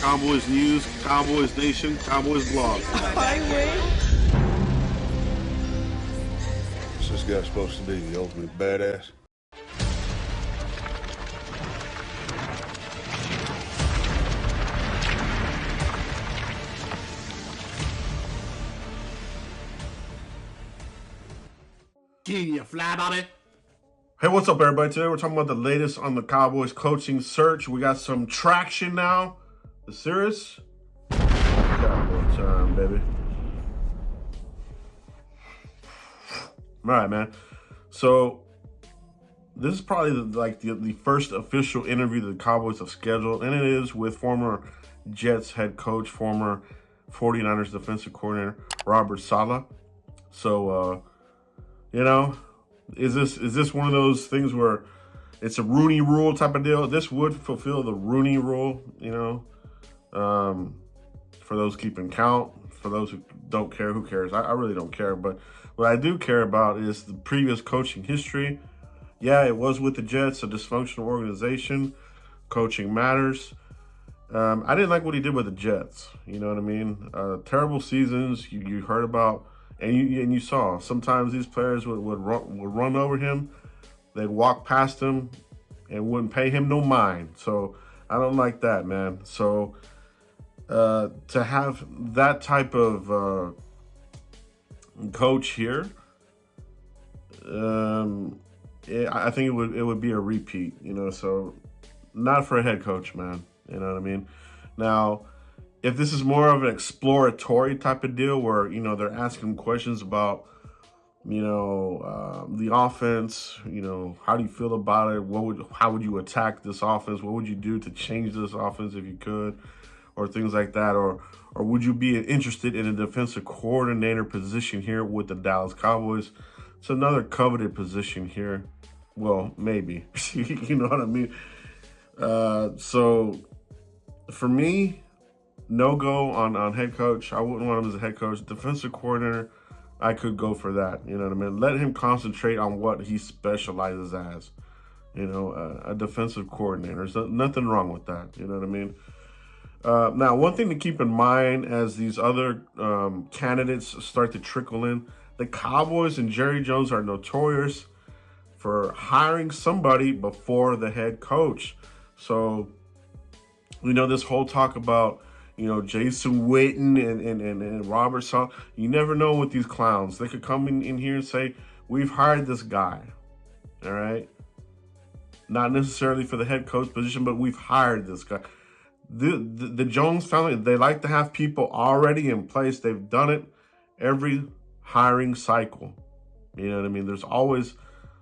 Cowboys News, Cowboys Nation, Cowboys Blog. What's this guy supposed to be, the ultimate badass? Can you fly, Bobby? Hey, what's up, everybody? Today we're talking about the latest on the Cowboys coaching search. We got some traction now. The serious Cowboy time, baby. All right, man. So this is probably the first official interview that the Cowboys have scheduled, and it is with former Jets head coach, former 49ers defensive coordinator, Robert Saleh. So, is this one of those things where it's a Rooney Rule type of deal? This would fulfill the Rooney Rule, for those keeping count. For those who don't care, who cares? I really don't care. But what I do care about is the previous coaching history. Yeah, it was with the Jets, a dysfunctional organization. Coaching matters. I didn't like what he did with the Jets. You know what I mean? Terrible seasons. You heard about, and you saw. Sometimes these players would run over him. They'd walk past him and wouldn't pay him no mind. So I don't like that, man. So to have that type of coach here, I think it would be a repeat. So not for a head coach, man. You know what I mean? Now, if this is more of an exploratory type of deal where, they're asking questions about, the offense, how do you feel about it? How would you attack this offense? What would you do to change this offense if you could? Or things like that? Or would you be interested in a defensive coordinator position here with the Dallas Cowboys? It's another coveted position here. Well, maybe. You know what I mean? So for me, no go on head coach. I wouldn't want him as a head coach. Defensive coordinator, I could go for that. You know what I mean? Let him concentrate on what he specializes as. A defensive coordinator. There's nothing wrong with that. You know what I mean? Now, one thing to keep in mind as these other candidates start to trickle in, the Cowboys and Jerry Jones are notorious for hiring somebody before the head coach. So, this whole talk about, Jason Witten and Robert Saleh, you never know with these clowns. They could come in here and say, we've hired this guy, all right? Not necessarily for the head coach position, but we've hired this guy. The Jones family, they like to have people already in place. They've done it every hiring cycle. You know what I mean? There's always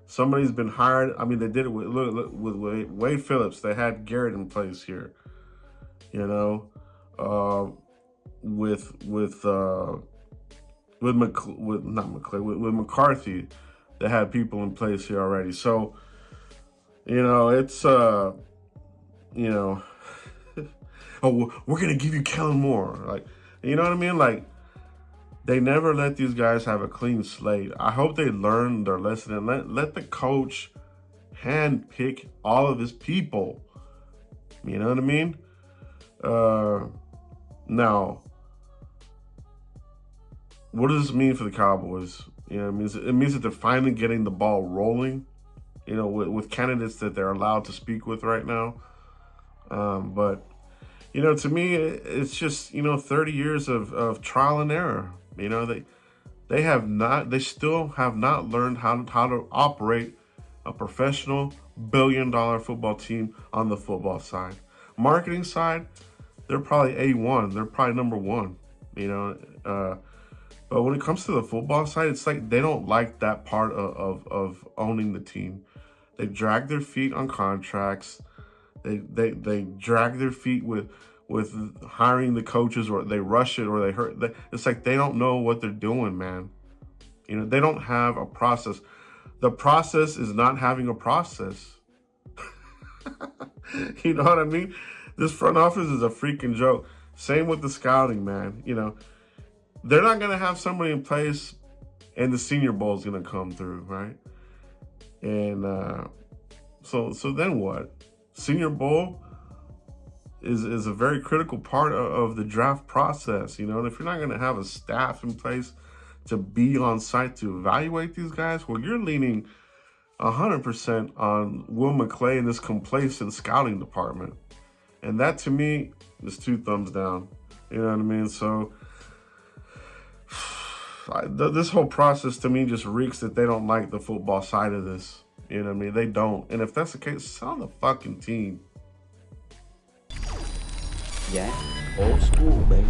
somebody's been hired. I mean, they did it with Wade Phillips. They had Garrett in place here. With McCarthy, they had people in place here already. So, it's oh, we're gonna give you Kellen Moore. Like, you know what I mean? Like, they never let these guys have a clean slate. I hope they learn their lesson and let the coach hand pick all of his people. You know what I mean? Now, what does this mean for the Cowboys? It means that they're finally getting the ball rolling, with candidates that they're allowed to speak with right now. But, to me, it's just, 30 years of trial and error. They still have not learned how to operate a professional billion-dollar football team on the football side. Marketing side, they're probably A1. They're probably number one, but when it comes to the football side, it's like they don't like that part of owning the team. They drag their feet on contracts. They drag their feet with hiring the coaches, or they rush it, or they hurt. It's like they don't know what they're doing, man. They don't have a process. The process is not having a process. You know what I mean? This front office is a freaking joke. Same with the scouting, man. They're not going to have somebody in place and the Senior Bowl is going to come through, right? And so then what? Senior Bowl, is a very critical part of the draft process, you know. And if you're not going to have a staff in place to be on site to evaluate these guys, well, you're leaning 100% on Will McClay and this complacent scouting department. And that, to me, is 2 thumbs down. You know what I mean? So this whole process, to me, just reeks that they don't like the football side of this. You know what I mean? They don't. And if that's the case, sell the fucking team. Yeah, old school, baby.